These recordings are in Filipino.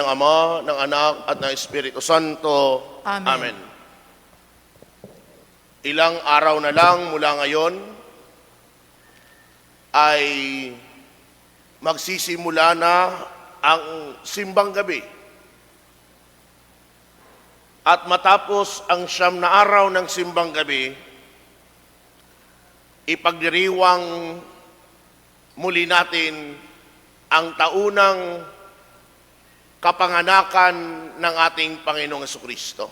ng Ama, ng Anak, at ng Espiritu Santo. Amen. Amen. Ilang araw na lang mula ngayon ay magsisimula na ang simbang gabi. At matapos ang 9 na araw ng simbang gabi, ipagdiriwang muli natin ang taunang kapanganakan ng ating Panginoong Jesucristo.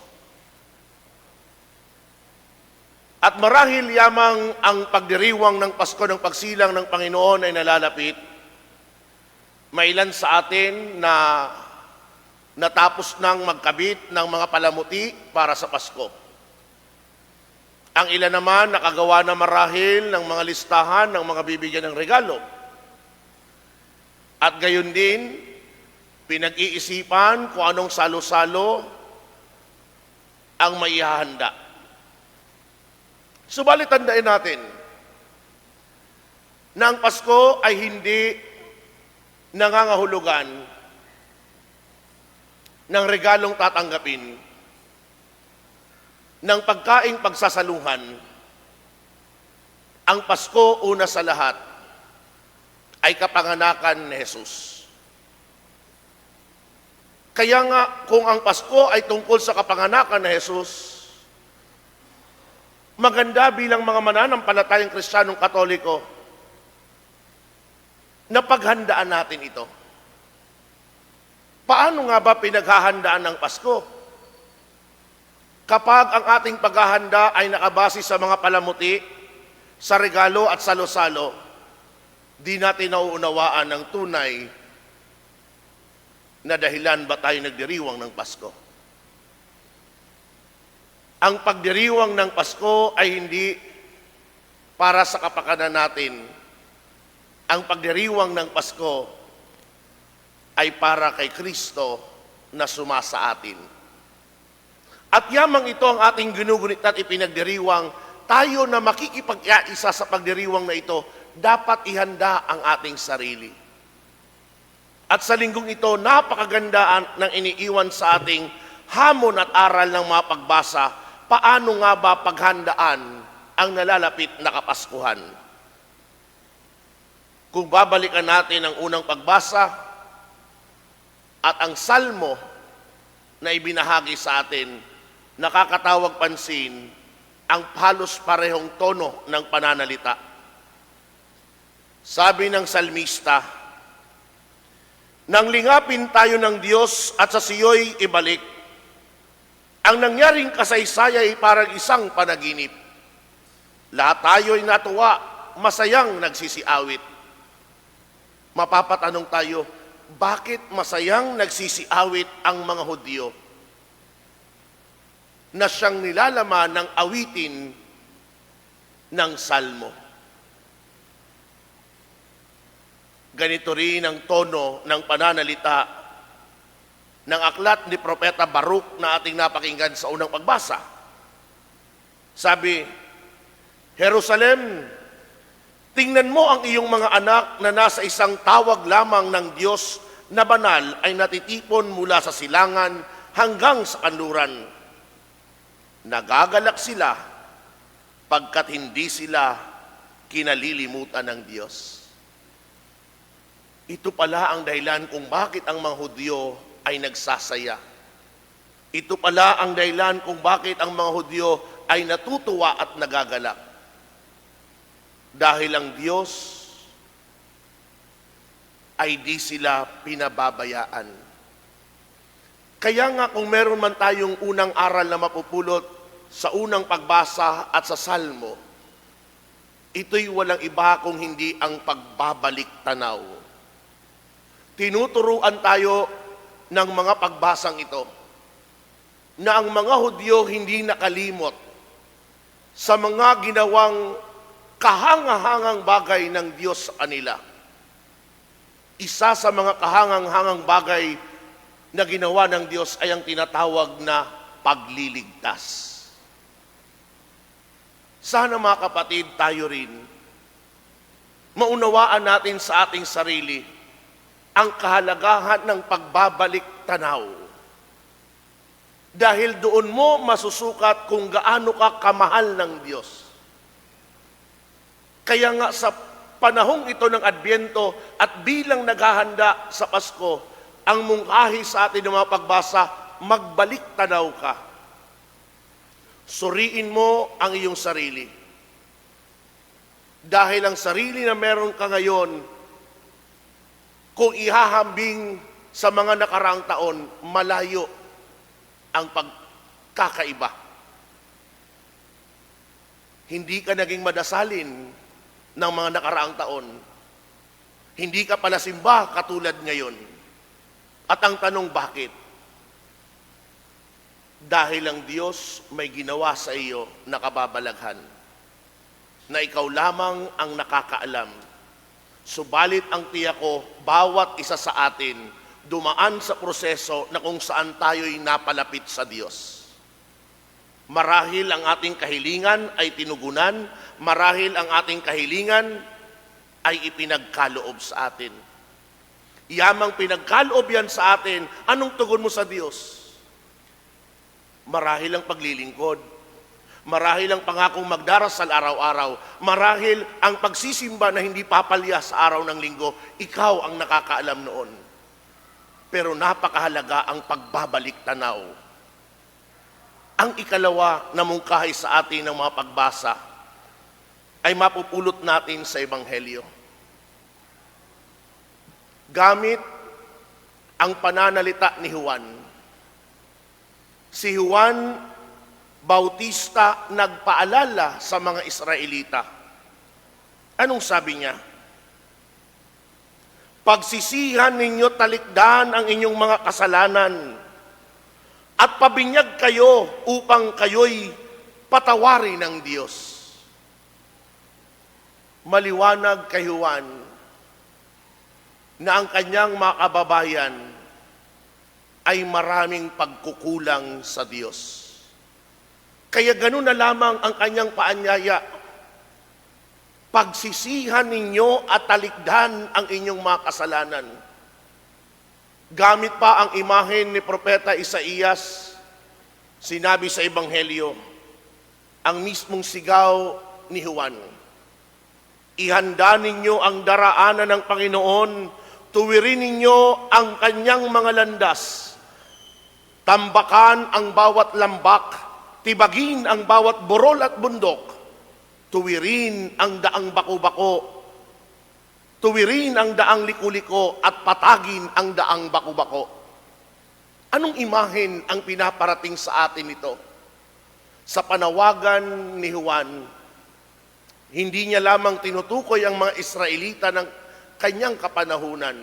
At marahil yamang ang pagdiriwang ng Pasko ng pagsilang ng Panginoon ay nalalapit, mailan sa atin na natapos nang magkabit ng mga palamuti para sa Pasko. Ang ilan naman nakagawa na marahil ng mga listahan ng mga bibigyan ng regalo. At gayon din, pinag-iisipan kung anong salo-salo ang maihahanda. Subalit tandaan natin na ang Pasko ay hindi nangangahulugan ng regalong tatanggapin, ng pagkaing pagsasaluhan. Ang Pasko, una sa lahat, ay kapanganakan ni Jesus. Kaya nga, kung ang Pasko ay tungkol sa kapanganakan ni Jesus, maganda bilang mga mananampalatayang Kristiyanong Katoliko na paghandaan natin ito. Paano nga ba pinaghahandaan ng Pasko? Kapag ang ating paghahanda ay nakabase sa mga palamuti, sa regalo at salo-salo, di natin nauunawaan ng tunay na dahilan ba tayo nagdiriwang ng Pasko. Ang pagdiriwang ng Pasko ay hindi para sa kapakanan natin. Ang pagdiriwang ng Pasko ay para kay Kristo na sumasa atin. At yamang ito ang ating ginugunit at ipinagdiriwang, tayo na makikipag-isa sa pagdiriwang na ito, dapat ihanda ang ating sarili. At sa linggong ito, napakaganda ng iniiwan sa ating hamon at aral ng mga pagbasa, paano nga ba paghandaan ang nalalapit na Kapaskuhan. Kung babalikan natin ang unang pagbasa at ang salmo na ibinahagi sa atin, nakakatawag pansin ang halos parehong tono ng pananalita. Sabi ng salmista, "Nang lingapin tayo ng Diyos at sa siyo'y ibalik, ang nangyaring kasaysay ay parang isang panaginip. Lahat tayo'y natuwa, masayang nagsisiawit." Mapapatanong tayo, bakit masayang nagsisiawit ang mga Hudyo na siyang nilalaman ng awitin ng salmo? Ganito rin ang tono ng pananalita ng aklat ni Propeta Baruch na ating napakinggan sa unang pagbasa. Sabi, "Jerusalem, tingnan mo ang iyong mga anak na nasa isang tawag lamang ng Diyos na banal ay natitipon mula sa silangan hanggang sa kanluran. Nagagalak sila pagkat hindi sila kinalilimutan ng Diyos." Ito pala ang dahilan kung bakit ang mga Hudyo ay nagsasaya. Ito pala ang dahilan kung bakit ang mga Hudyo ay natutuwa at nagagalak. Dahil ang Diyos ay di sila pinababayaan. Kaya nga kung meron man tayong unang aral na mapupulot sa unang pagbasa at sa salmo, ito'y walang iba kung hindi ang pagbabalik tanaw. Tinuturuan tayo ng mga pagbasang ito na ang mga Hudyo hindi nakalimot sa mga ginawang kahangahangang bagay ng Diyos sa kanila. Isa sa mga kahangang-hangang bagay na ginawa ng Diyos ay ang tinatawag na pagliligtas. Sana mga kapatid, tayo rin maunawaan natin sa ating sarili ang kahalagahan ng pagbabalik tanaw. Dahil doon mo masusukat kung gaano ka kamahal ng Diyos. Kaya nga sa panahong ito ng Adbyento at bilang naghahanda sa Pasko, ang mungkahi sa atin ng mga pagbasa, magbalik tanaw ka. Suriin mo ang iyong sarili. Dahil ang sarili na meron ka ngayon, kung ihahambing sa mga nakaraang taon, malayo ang pagkakaiba. Hindi ka naging madasalin ng mga nakaraang taon. Hindi ka pala simba katulad ngayon. At ang tanong, bakit? Dahil ang Diyos may ginawa sa iyo na kababalaghan, na ikaw lamang ang nakakaalam. Subalit ang tiyak ko, bawat isa sa atin, dumaan sa proseso na kung saan tayo'y napalapit sa Diyos. Marahil ang ating kahilingan ay tinugunan, marahil ang ating kahilingan ay ipinagkaloob sa atin. Yamang pinagkaloob yan sa atin, anong tugon mo sa Diyos? Marahil ang paglilingkod, marahil ang pangakong magdarasal araw-araw, marahil ang pagsisimba na hindi papalya sa araw ng linggo, ikaw ang nakakaalam noon. Pero napakahalaga ang pagbabalik tanaw. Ang ikalawa na mungkahi sa atin ng mga pagbasa ay mapupulot natin sa Ebanghelyo. Gamit ang pananalita ni Juan. Si Juan Bautista nagpaalala sa mga Israelita. Anong sabi niya? Pagsisihan ninyo talikdan ang inyong mga kasalanan at pabinyag kayo upang kayo'y patawarin ng Diyos. Maliwanag kay Juan na ang kanyang mga kababayan ay maraming pagkukulang sa Diyos. Kaya ganun na lamang ang kanyang paanyaya. Pagsisihan ninyo at talikdan ang inyong mga kasalanan. Gamit pa ang imahen ni Propeta Isaías, sinabi sa Ebanghelyo, ang mismong sigaw ni Juan. Ihanda ninyo ang daraanan ng Panginoon, tuwirin ninyo ang kanyang mga landas, tambakan ang bawat lambak, tibagin ang bawat burol at bundok, tuwirin ang daang bako-bako, tuwirin ang daang liku-liko at patagin ang daang bako-bako. Anong imahen ang pinaparating sa atin ito? Sa panawagan ni Juan, hindi niya lamang tinutukoy ang mga Israelita ng kanyang kapanahunan,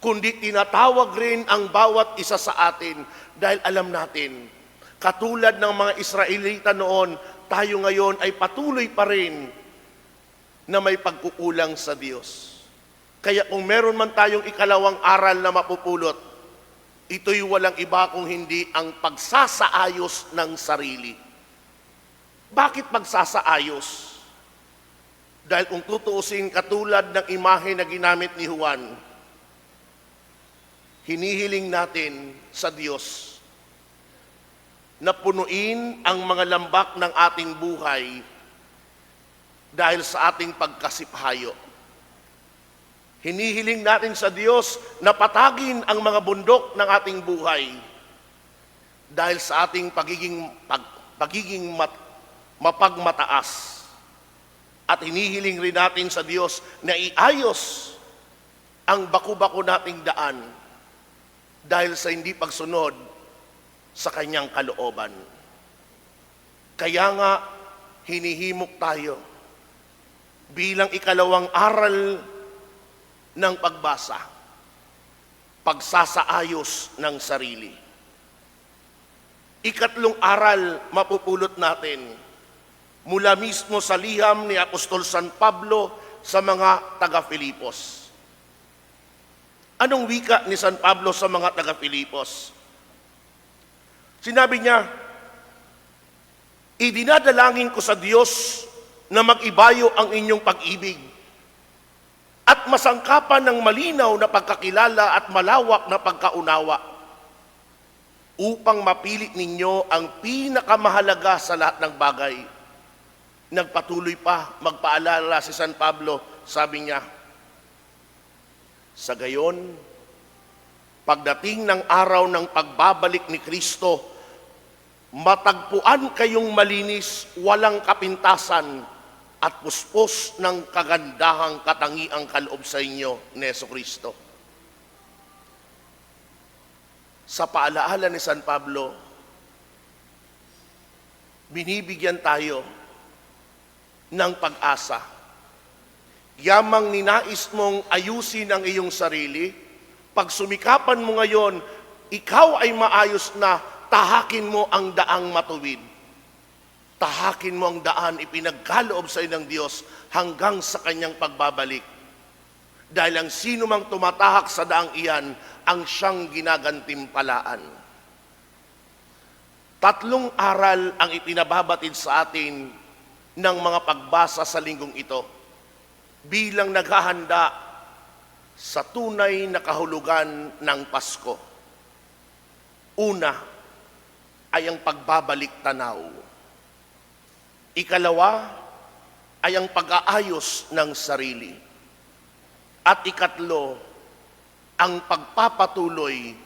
kundi tinatawag rin ang bawat isa sa atin dahil alam natin, katulad ng mga Israelita noon, tayo ngayon ay patuloy pa rin na may pagkukulang sa Diyos. Kaya kung meron man tayong ikalawang aral na mapupulot, ito'y walang iba kung hindi ang pagsasaayos ng sarili. Bakit pagsasaayos? Dahil kung tutuusin katulad ng imahe na ginamit ni Juan, hinihiling natin sa Diyos na punuin ang mga lambak ng ating buhay dahil sa ating pagkasiphayo. Hinihiling natin sa Diyos na patagin ang mga bundok ng ating buhay dahil sa ating pagiging mapagmataas. At hinihiling rin natin sa Diyos na iayos ang baku-bako nating daan dahil sa hindi pagsunod sa kanyang kalooban. Kaya nga, hinihimok tayo bilang ikalawang aral ng pagbasa, pagsasaayos ng sarili. Ikatlong aral mapupulot natin mula mismo sa liham ni Apostol San Pablo sa mga taga-Filipos. Anong wika ni San Pablo sa mga taga-Filipos? Sinabi niya, idinadalangin ko sa Diyos na mag-ibayo ang inyong pag-ibig at masangkapan ng malinaw na pagkakilala at malawak na pagkaunawa upang mapili ninyo ang pinakamahalaga sa lahat ng bagay. Nagpatuloy pa magpaalala si San Pablo, sabi niya, sa gayon, pagdating ng araw ng pagbabalik ni Kristo, matagpuan kayong malinis, walang kapintasan, at puspos ng kagandahang katangiang kaloob sa inyo ni Jesucristo. Sa paalaala ni San Pablo, binibigyan tayo ng pag-asa. Yamang ninais mong ayusin ang iyong sarili, pag sumikapan mo ngayon, ikaw ay maayos na, tahakin mo ang daang matuwid. Tahakin mo ang daan ipinagkaloob sa ng Diyos hanggang sa kanyang pagbabalik. Dahil ang sino mang tumatahak sa daang iyan, ang siyang ginagantimpalaan. 3 aral ang ipinababatid sa atin ng mga pagbasa sa linggong ito bilang naghahanda sa tunay na kahulugan ng Pasko. Una ay ang pagbabalik tanaw. Ikalawa ay ang pag-aayos ng sarili. At ikatlo, ang pagpapatuloy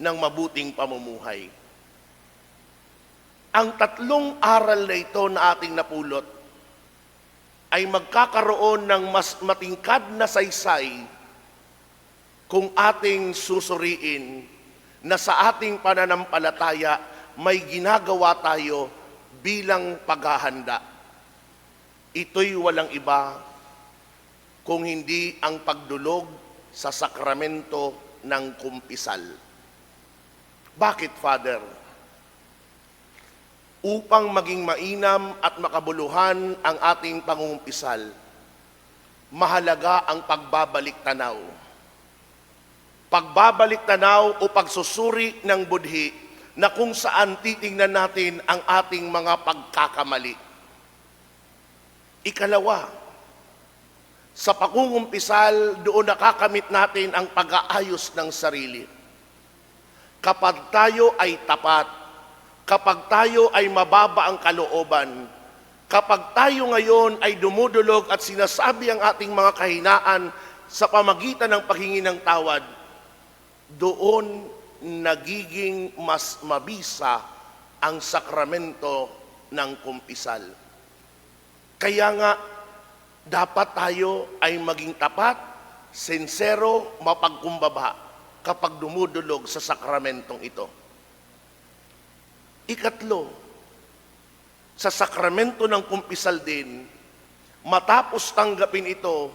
ng mabuting pamumuhay. Ang 3 aral na ito na ating napulot ay magkakaroon ng mas matingkad na saysay kung ating susuriin na sa ating pananampalataya may ginagawa tayo bilang paghahanda. Ito'y walang iba kung hindi ang pagdulog sa sakramento ng kumpisal. Bakit, Father? Upang maging mainam at makabuluhan ang ating pangungumpisal, mahalaga ang pagbabalik tanaw. Pagbabalik tanaw o pagsusuri ng budhi na kung saan titingnan natin ang ating mga pagkakamali. Ikalawa, sa pangungumpisal, doon nakakamit natin ang pag-aayos ng sarili. Kapag tayo ay tapat, kapag tayo ay mababa ang kalooban, kapag tayo ngayon ay dumudulog at sinasabi ang ating mga kahinaan sa pamagitan ng paghingi ng tawad, doon nagiging mas mabisa ang sakramento ng kumpisal. Kaya nga, dapat tayo ay maging tapat, sincero, mapagkumbaba kapag dumudulog sa sakramentong ito. Ikatlo, sa sakramento ng kumpisal din, matapos tanggapin ito,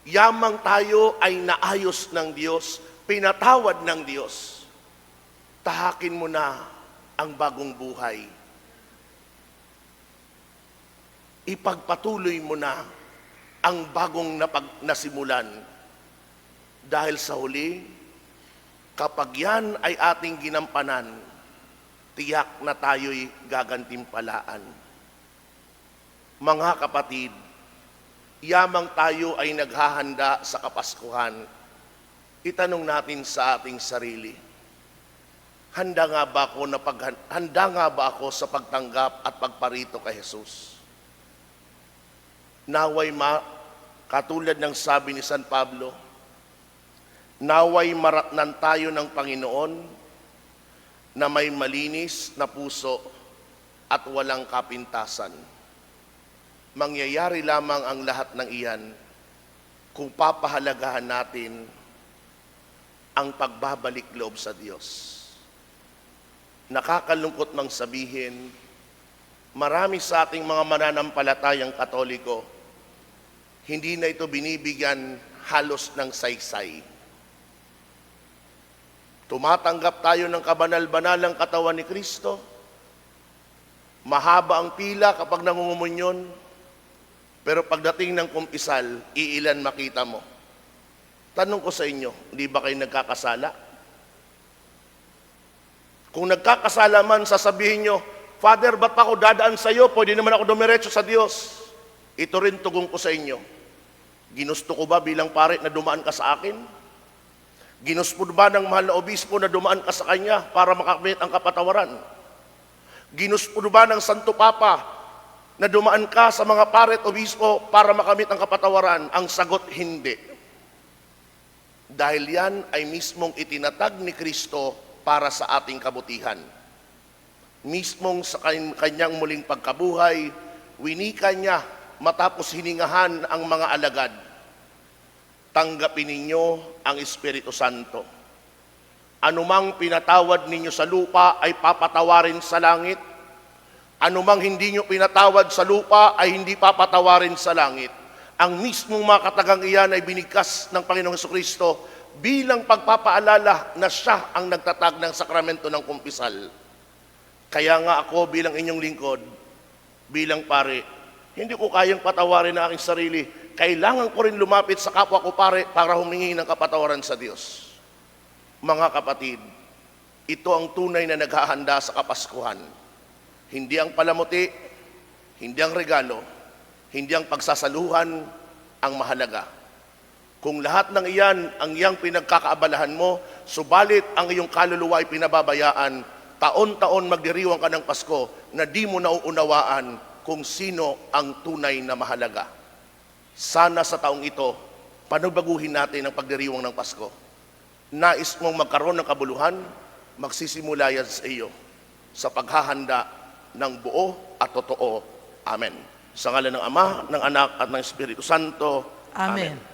yamang tayo ay naayos ng Diyos, pinatawad ng Diyos. Tahakin mo na ang bagong buhay. Ipagpatuloy mo na ang bagong nasimulan. Dahil sa huli, kapag yan ay ating ginampanan, tiyak na tayo'y gagantimpalaan. Mga kapatid, yamang tayo ay naghahanda sa Kapaskuhan, itanong natin sa ating sarili, handa nga ba ako sa pagtanggap at pagparito kay Jesus? Naway katulad ng sabi ni San Pablo, naway maratnan tayo ng Panginoon na may malinis na puso at walang kapintasan. Mangyayari lamang ang lahat ng iyan kung papahalagahan natin ang pagbabalik loob sa Diyos. Nakakalungkot mang sabihin, marami sa ating mga mananampalatayang Katoliko, hindi na ito binibigyan halos ng saysay. Tumatanggap tayo ng kabanal-banalang katawan ni Kristo. Mahaba ang pila kapag nangungumunyon, pero pagdating ng kumpisal, iilan makita mo. Tanong ko sa inyo, hindi ba kayo nagkakasala? Kung nagkakasala man, sasabihin nyo, Father, ba't pa ako dadaan sa iyo? Pwede naman ako dumiretso sa Diyos. Ito rin tugong ko sa inyo. Ginusto ko ba bilang pare na dumaan ka sa akin? Ginusto ba ng mahal na obispo na dumaan ka sa kanya para makamit ang kapatawaran? Ginusto ba ng Santo Papa na dumaan ka sa mga pare at obispo para makamit ang kapatawaran? Ang sagot, hindi. Dahil yan ay mismong itinatag ni Kristo para sa ating kabutihan. Mismong sa kanyang muling pagkabuhay, winika niya matapos hiningahan ang mga alagad, tanggapin ninyo ang Espiritu Santo. Anumang pinatawad ninyo sa lupa ay papatawarin sa langit. Anumang hindi nyo pinatawad sa lupa ay hindi papatawarin sa langit. Ang mismong mga katagang iyan ay binigkas ng Panginoong Jesucristo bilang pagpapaalala na siya ang nagtatag ng sakramento ng kumpisal. Kaya nga ako bilang inyong lingkod, bilang pare, hindi ko kayang patawarin ang aking sarili. Kailangan ko rin lumapit sa kapwa ko pare para humingi ng kapatawaran sa Diyos. Mga kapatid, ito ang tunay na naghahanda sa Kapaskuhan. Hindi ang palamuti, hindi ang regalo, hindi ang pagsasaluhan ang mahalaga. Kung lahat ng iyan ang iyang pinagkakaabalahan mo, subalit ang iyong kaluluwa ay pinababayaan, taon-taon magdiriwang ka ng Pasko na di mo nauunawaan kung sino ang tunay na mahalaga. Sana sa taong ito, panubaguhin natin ang pagdiriwang ng Pasko. Nais mong magkaroon ng kabuluhan, magsisimula yan sa iyo sa paghahanda ng buo at totoo. Amen. Sa ngalan ng Ama, ng Anak at ng Espiritu Santo. Amen. Amen.